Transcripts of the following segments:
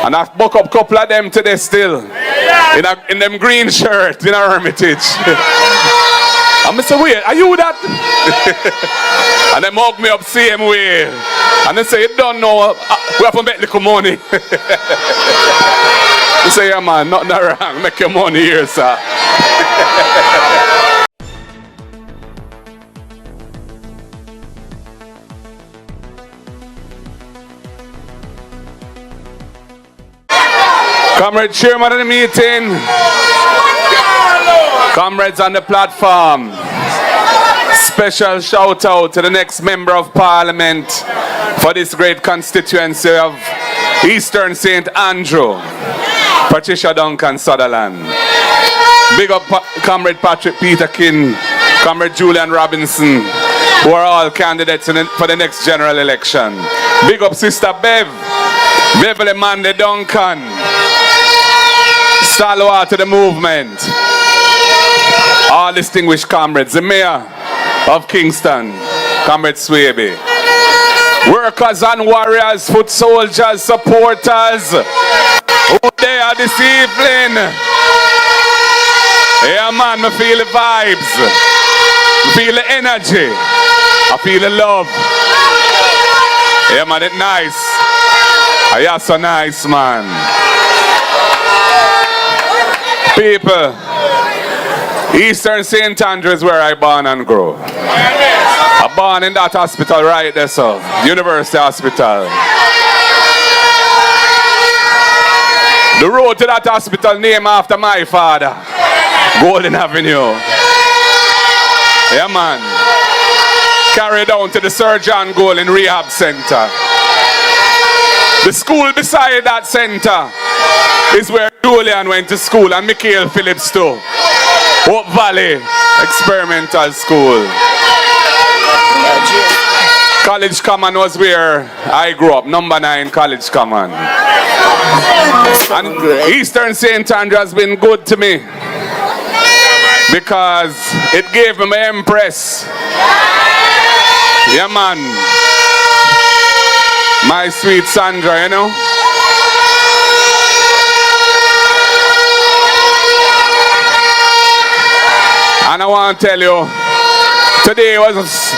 And I've booked up a couple of them today still. In them green shirts in our Hermitage. And I say, wait, are you that? And they mug me up same way. And they say, you don't know, we have to make little money. I say, yeah man, nothing wrong, make your money here, sir. Comrade chairman of the meeting, comrades on the platform, special shout out to the next member of parliament for this great constituency of Eastern St. Anju, Patricia Duncan Sutherland. Big up Comrade Patrick Peterkin, Comrade Julian Robinson, who are all candidates for the next general election. Big up Sister Beverly Mandy Duncan, stalwart to the movement. All distinguished comrades, the mayor of Kingston, Comrade Swaby. Workers and warriors, foot soldiers, supporters, who they are this evening. Yeah man, I feel the vibes, I feel the energy, I feel the love. Yeah man, it's nice. Yeah, so nice man. People, Eastern St. Andrew is where I born and grow. I born in that hospital right there, so University Hospital. The road to that hospital named after my father, Golden Avenue. Yeah man. Carried down to the Sir John Golden Rehab Center. The school beside that center is where Julian went to school and Michael Phillips too. Hope Valley Experimental School. College Common was where I grew up, number 9 College Common. And Eastern St. Andrew has been good to me because it gave me my Empress. Yeah man. My sweet Sandra, you know. And I want to tell you, today was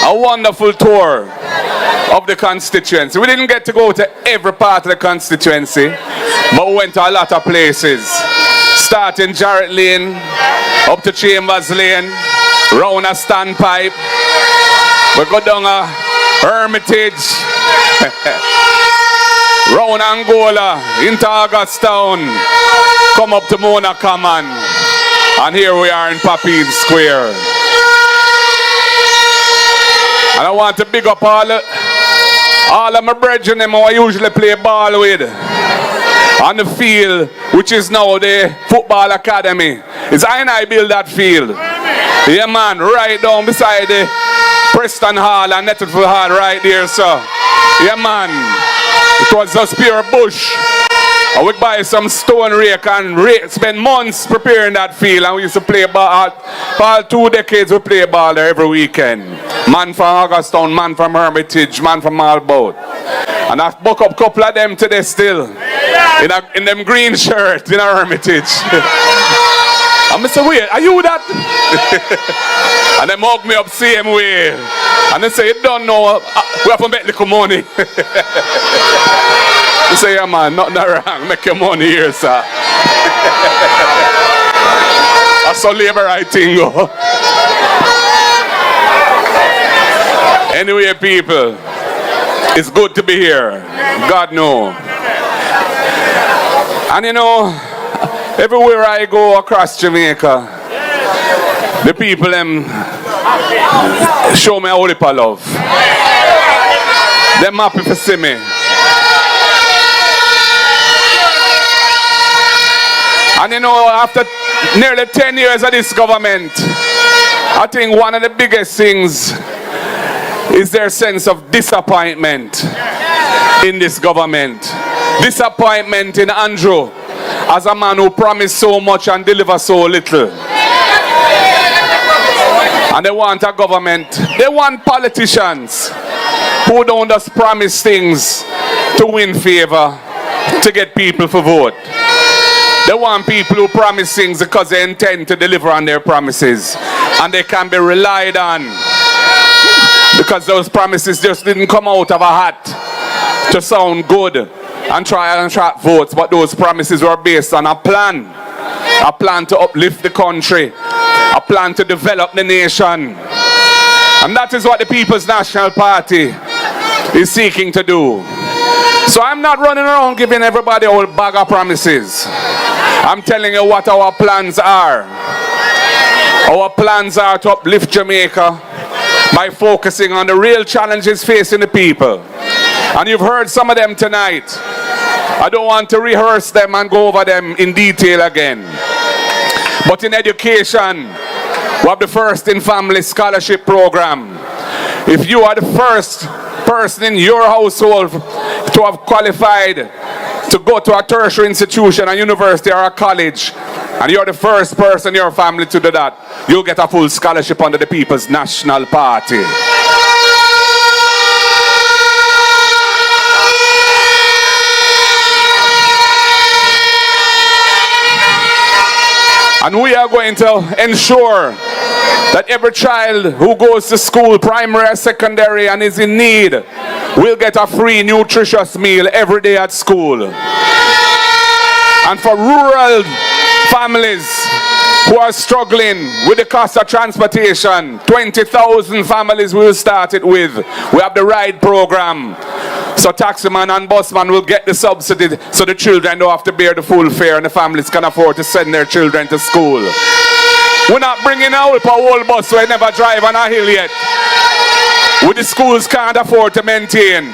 a wonderful tour of the constituency. We didn't get to go to every part of the constituency, but we went to a lot of places. Starting Jarrett Lane, up to Chambers Lane, round a Standpipe. We go down a Hermitage, round Angola, into Augustown, come up to Mona Common, and here we are in Papine Square. And I want to big up all of my brethren who I usually play ball with on the field, which is now the football academy. It's I build that field. Yeah man, right down beside the Preston Hall and Nettleford Hall right there, sir. Yeah man, it was just pure bush. And we buy some stone rake and spend months preparing that field, and we used to play ball. For 2 decades we play ball there every weekend. Man from Augustown, man from Hermitage, man from Bout. And I've booked up a couple of them today still. In them green shirts in our Hermitage. And I say, wait, are you that? And they mug me up same way. And they say, you don't know, we have to make little money. I say, yeah man, nothing wrong, make your money here, sir. That's how labor right thing go. Anyway, people, it's good to be here. God knows. And you know, everywhere I go across Jamaica, the people them show me a whole heap of love. They're happy to see me. And you know, after nearly 10 years of this government, I think one of the biggest things is their sense of disappointment in this government. Disappointment in Anju as a man who promised so much and delivered so little. And they want a government, they want politicians who don't just promise things to win favor, to get people for vote. They want people who promise things because they intend to deliver on their promises. And they can be relied on. Because those promises just didn't come out of a hat to sound good and try and attract votes. But those promises were based on a plan. A plan to uplift the country. A plan to develop the nation. And that is what the People's National Party is seeking to do. So I'm not running around giving everybody a whole bag of promises. I'm telling you what our plans are. Our plans are to uplift Jamaica by focusing on the real challenges facing the people. And you've heard some of them tonight. I don't want to rehearse them and go over them in detail again. But in education, we have the First in Family Scholarship Program. If you are the first person in your household to have qualified to go to a tertiary institution, a university or a college, and you're the first person in your family to do that, you'll get a full scholarship under the People's National Party. And we are going to ensure that every child who goes to school, primary or secondary, and is in need, will get a free nutritious meal every day at school. And for rural families who are struggling with the cost of transportation, 20,000 families we will start it with. We have the ride program. So taximan and busman will get the subsidy so the children don't have to bear the full fare and the families can afford to send their children to school. We're not bringing out a whole bus where never drive on a hill yet. What the schools can't afford to maintain.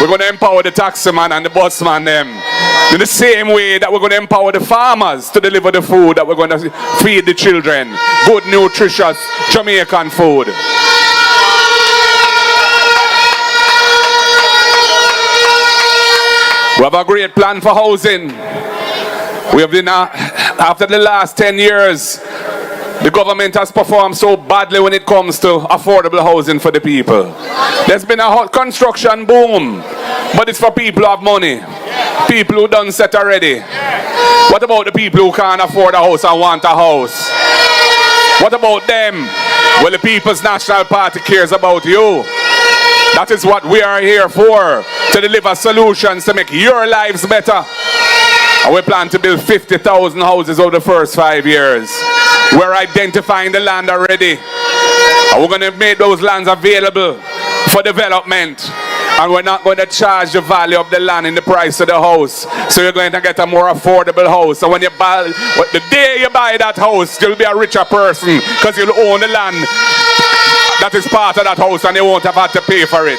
We're going to empower the taximan and the busman them in the same way that we're going to empower the farmers to deliver the food that we're going to feed the children. Good, nutritious Jamaican food. We have a great plan for housing. We have been, after the last 10 years, the government has performed so badly when it comes to affordable housing for the people. There's been a construction boom, but it's for people who have money. People who done set already. What about the people who can't afford a house and want a house? What about them? Well, the People's National Party cares about you. That is what we are here for, to deliver solutions to make your lives better. And we plan to build 50,000 houses over the first 5 years. We're identifying the land already. And we're going to make those lands available for development. And we're not going to charge the value of the land in the price of the house. So you're going to get a more affordable house. And when you buy, the day you buy that house, you'll be a richer person because you'll own the land that is part of that house and you won't have had to pay for it.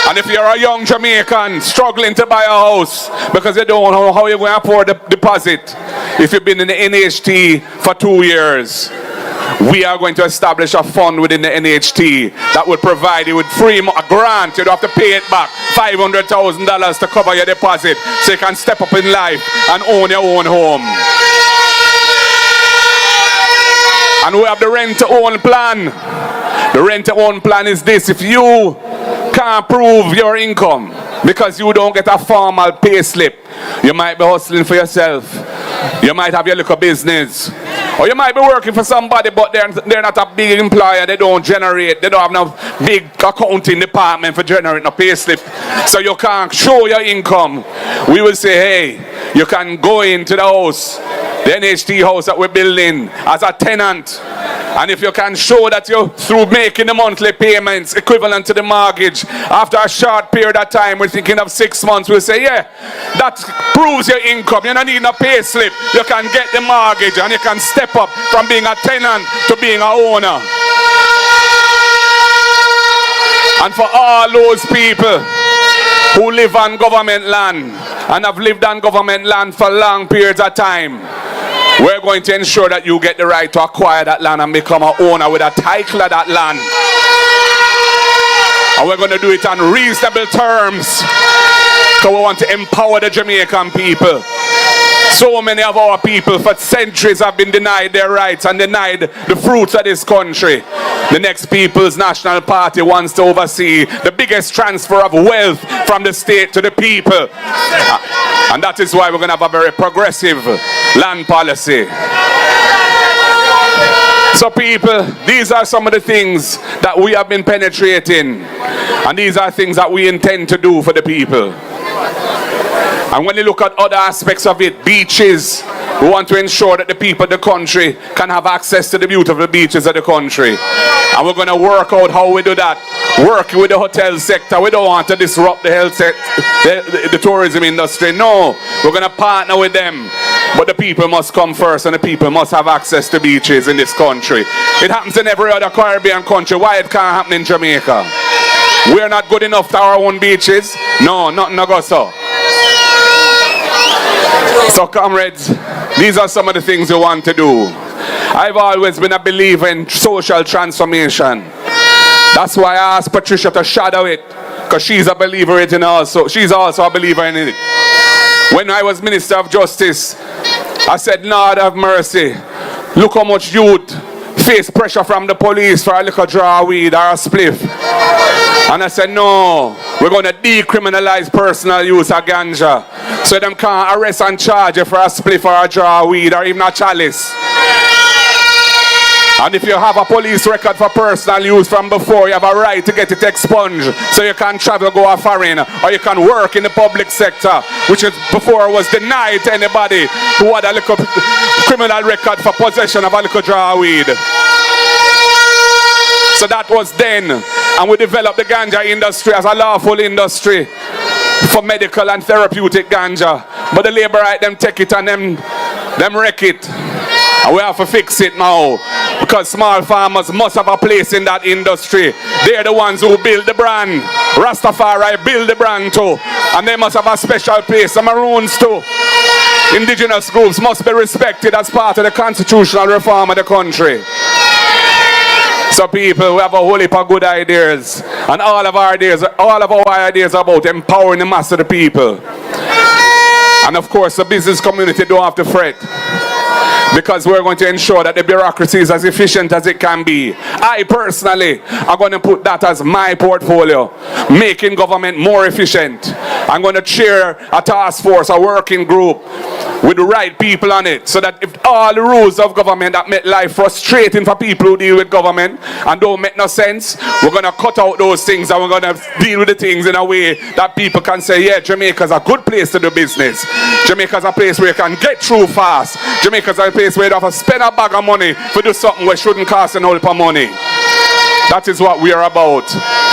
And if you're a young Jamaican struggling to buy a house because you don't know how you're going to afford the deposit, if you've been in the NHT for 2 years, we are going to establish a fund within the NHT that will provide you with a grant. You don't have to pay it back, $500,000 to cover your deposit so you can step up in life and own your own home. And we have the rent-to-own plan. The rent-to-own plan is this: if you can't prove your income because you don't get a formal pay slip, you might be hustling for yourself. You might have your little business. Or you might be working for somebody, but they're not a big employer. They don't generate. They don't have no big accounting department for generating a pay slip. So you can't show your income. We will say, hey, you can go into the house, the NHT house that we're building, as a tenant. And if you can show that you're through making the monthly payments equivalent to the mortgage, after a short period of time, we're thinking of 6 months, we'll say, yeah, that proves your income. You don't need a pay slip. You can get the mortgage and you can step up from being a tenant to being an owner. And for all those people who live on government land and have lived on government land for long periods of time, we're going to ensure that you get the right to acquire that land and become an owner with a title of that land. And we're going to do it on reasonable terms because we want to empower the Jamaican people. So many of our people for centuries have been denied their rights and denied the fruits of this country. The next People's National Party wants to oversee the biggest transfer of wealth from the state to the people. And that is why we're going to have a very progressive land policy. So people, these are some of the things that we have been penetrating. And these are things that we intend to do for the people. And when you look at other aspects of it, beaches, we want to ensure that the people of the country can have access to the beautiful beaches of the country. And we're going to work out how we do that. Working with the hotel sector. We don't want to disrupt the health sector, the tourism industry. No, we're going to partner with them. But the people must come first, and the people must have access to beaches in this country. It happens in every other Caribbean country. Why it can't happen in Jamaica? We're not good enough to our own beaches. No, nothing to go so. So comrades, these are some of the things we want to do. I've always been a believer in social transformation. That's why I asked Patricia to shadow it, because she's a believer in it also. She's also a believer in it. When I was Minister of Justice, I said, Lord have mercy, look how much youth face pressure from the police for a little draw of weed or a spliff. And I said, no, we're going to decriminalize personal use of ganja, so them can't arrest and charge you for a spliff or a draw of weed or even a chalice. And if you have a police record for personal use from before, you have a right to get it expunged, so you can travel, go a foreign, or you can work in the public sector, which is before was denied to anybody who had a little criminal record for possession of a little draw of weed. So that was then, and we developed the ganja industry as a lawful industry for medical and therapeutic ganja. But the labor right, them take it and them wreck it. And we have to fix it now, because small farmers must have a place in that industry. They're the ones who build the brand. Rastafari build the brand too, and they must have a special place. The Maroons too. Indigenous groups must be respected as part of the constitutional reform of the country. So people, we have a whole heap of good ideas, and all of our ideas are about empowering the mass of the people. And of course, the business community don't have to fret, because we're going to ensure that the bureaucracy is as efficient as it can be. I personally am going to put that as my portfolio, making government more efficient. I'm going to chair a task force, a working group with the right people on it, so that if all the rules of government that make life frustrating for people who deal with government and don't make no sense, we're going to cut out those things, and we're going to deal with the things in a way that people can say, yeah, Jamaica's a good place to do business. Jamaica's a place where you can get through fast. Jamaica's a place where you have to spend a bag of money for do something which shouldn't cost an whole heap of money. That is what we are about.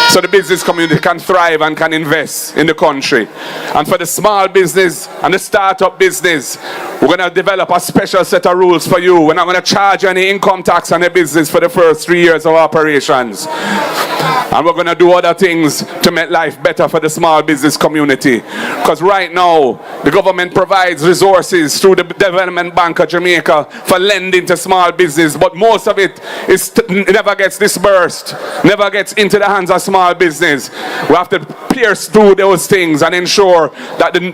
So the business community can thrive and can invest in the country. And for the small business and the startup business, we're going to develop a special set of rules for you. We're not going to charge any income tax on a business for the first 3 years of operations. And we're going to do other things to make life better for the small business community. Because right now, the government provides resources through the Development Bank of Jamaica for lending to small business. But most of it never gets disbursed, never gets into the hands of small business. We have to pierce through those things and ensure that the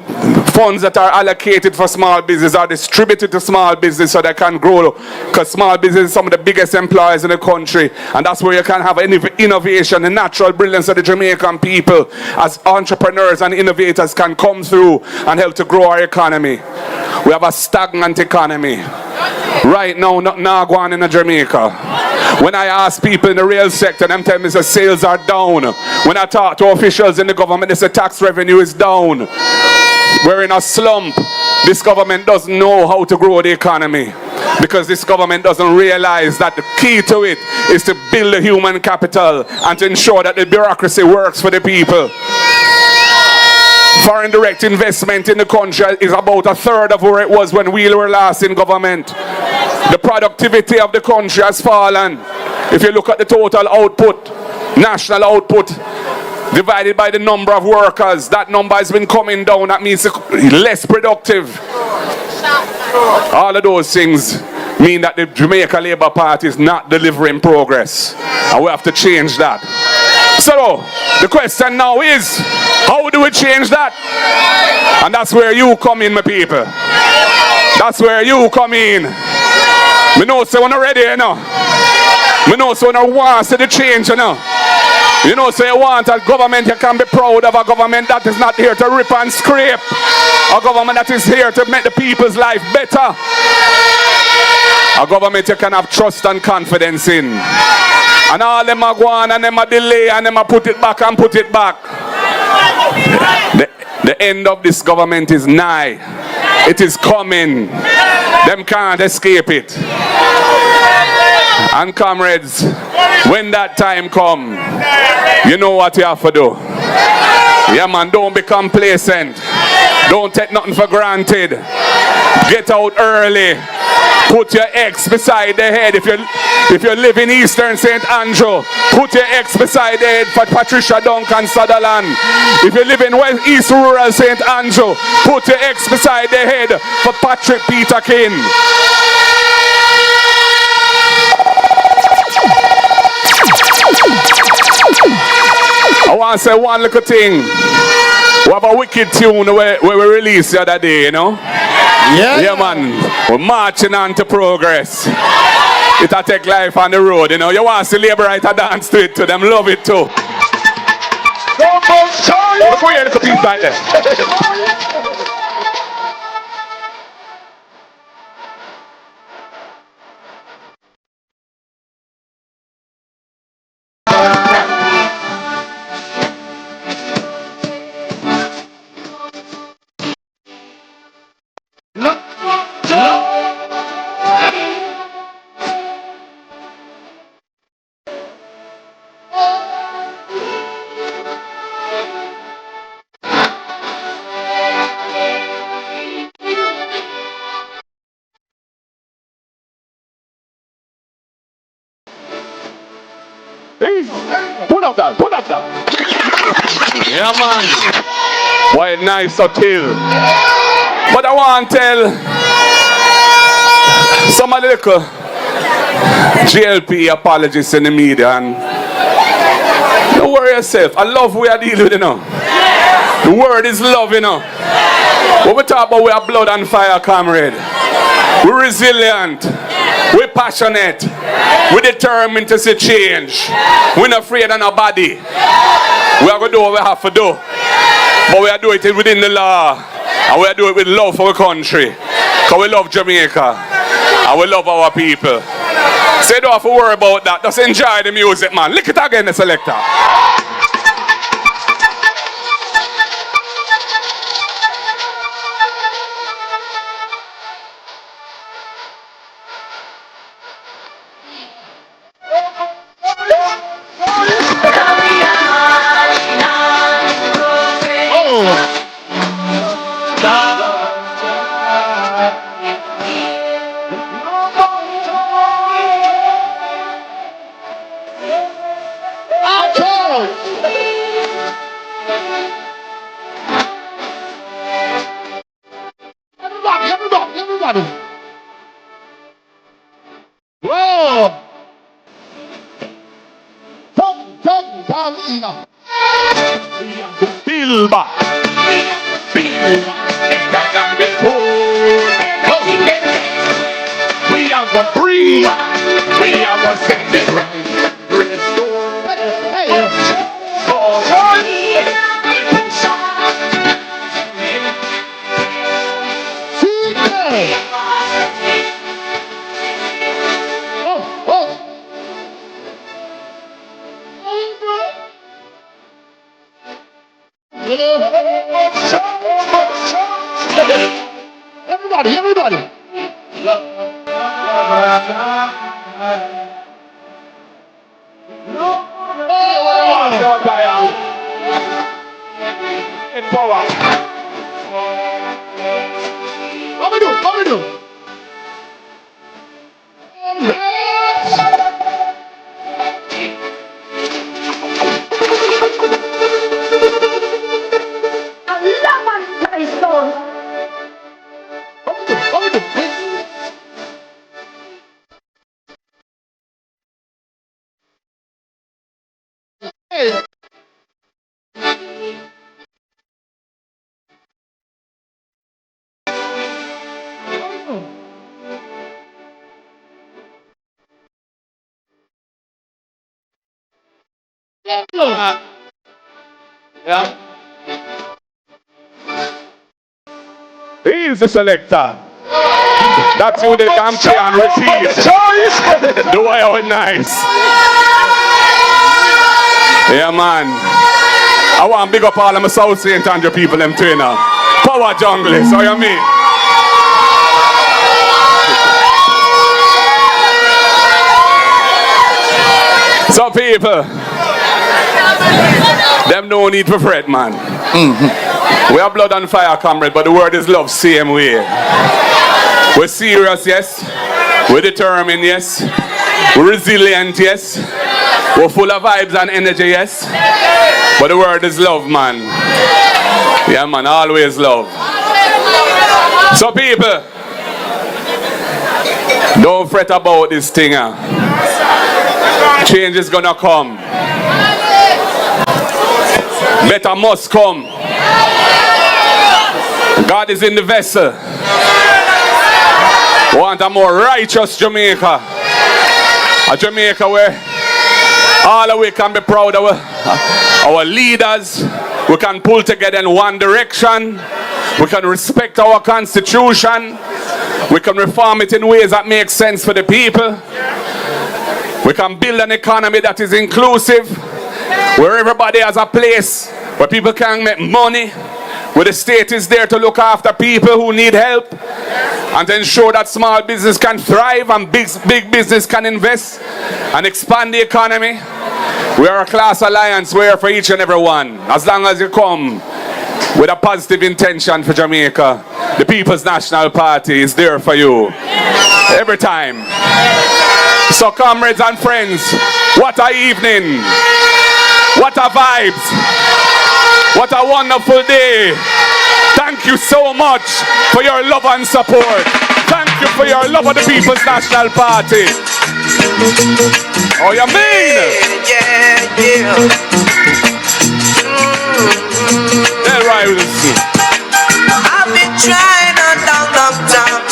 funds that are allocated for small business are distributed to small business so they can grow. Because small business is some of the biggest employers in the country. And that's where you can have innovation. The natural brilliance of the Jamaican people as entrepreneurs and innovators can come through and help to grow our economy. We have a stagnant economy. Right now, nothing going on in Jamaica. When I ask people in the real sector, them tell me the sales are down. When I talk to officials in the government, they say tax revenue is down. We're in a slump. This government doesn't know how to grow the economy, because this government doesn't realize that the key to it is to build the human capital and to ensure that the bureaucracy works for the people. Foreign direct investment in the country is about a third of where it was when we were last in government. The productivity of the country has fallen. If you look at the total output, national output, divided by the number of workers, that number has been coming down. That means less productive. All of those things mean that the Jamaica Labour Party is not delivering progress. And we have to change that. So, the question now is, how do we change that? And that's where you come in, my people. That's where you come in. Me know so when you're ready, you know. Me know so when you want to see the change, you know. You know, so you want a government, you can be proud of a government that is not here to rip and scrape. A government that is here to make the people's life better. A government you can have trust and confidence in. And all them are go on and them are delay and them are put it back and put it back. The end of this government is nigh. It is coming. Them can't escape it. And comrades, when that time come, you know what you have to do. Yeah man, don't be complacent. Don't take nothing for granted. Get out early. Put your ex beside the head. If you live in Eastern St. Anju, put your ex beside the head for Patricia Duncan Sutherland. If you live in West East Rural St. Anju, put your ex beside the head for Patrick Peter King. I want to say one little thing. We have a wicked tune where we released the other day, you know? Yeah, man. We're marching on to progress. It'll take life on the road, you know? You want to see labor right to dance to it too. Them love it too. Before you hear the piece right there. Put up that. Yeah, man. Why nice to kill. But I want to tell some of the little GLP apologists in the media, and don't worry yourself. I love we are dealing with, you know. The word is love, you know. When we talk about we are blood and fire, comrade. We're resilient. We're passionate. We're determined to see change. We're not afraid of nobody. We are going to do what we have to do. But we are doing it within the law. And we are doing it with love for our country. Because we love Jamaica. And we love our people. So you don't have to worry about that. Just enjoy the music, man. Lick it again, the selector. Everybody. Whoa. Bilba. We are gonna breathe. We are gonna send it right. Everybody. In power. What we do? Yeah. He's the selector. That's who they can play and repeat. The way out nice. Yeah, man. I want to big up all of my South St. Anju people, them trainer. Power jungle, so you mean? So people, them no need for fret, man. We have blood and fire, comrade, but the word is love, same way. We're serious, yes. We're determined, yes. We're resilient, yes. We're full of vibes and energy, yes. But the word is love, man. Yeah, man, always love. So people, don't fret about this thing. Change is gonna come. Better must come. God is in the vessel. Want a more righteous Jamaica. A Jamaica where all of we can be proud of our leaders. We can pull together in one direction. We can respect our constitution. We can reform it in ways that make sense for the people. We can build an economy that is inclusive, where everybody has a place, where people can make money, where the state is there to look after people who need help, and to ensure that small business can thrive and big business can invest and expand the economy. We are a class alliance. We are for each and every one. As long as you come with a positive intention for Jamaica, the People's National Party is there for you every time. So comrades and friends, what a evening, what a vibes, what a wonderful day. Thank you so much for your love and support. Thank you for your love of the People's National Party. Oh, you mean? Yeah.